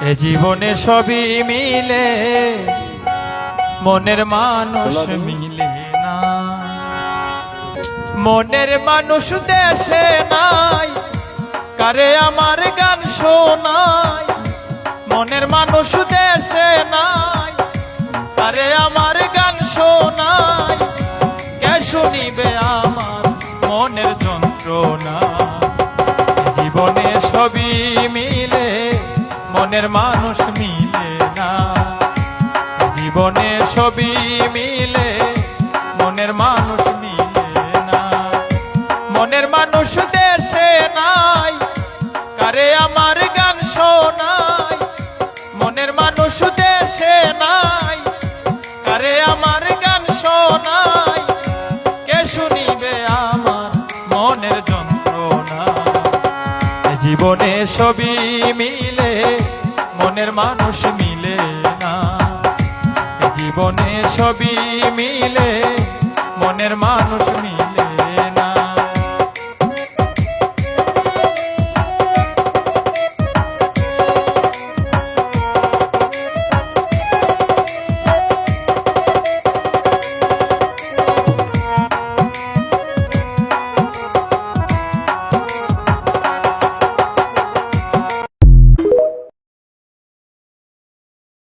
এ জীবনে সবই মিলে, মনের মানুষ মিলে না। মনের মানুষ দেশে নাই, কারে আমার গান শোনায়। মনের মানুষ দেশে নাই, কারে আমার গান শোনায়। কে শুনিবে আমার মনের যন্ত্রণা। জীবনে সবই মিলে, মনের মানুষ মিলে না। জীবনে সবই মিলে, মনের মানুষ মিলে না। মনের মানুষ দেশে নাই, কারে আমার গান শোনায়। মনের মানুষ দেশে নাই, কারে আমার গান শোনায়। কে শুনিবে আমার মনের যন্ত্রণা। জীবনে সবই মিলে, মনের মানুষ মিলে না। জীবনে সবই মিলে, মনের মানুষ মিলে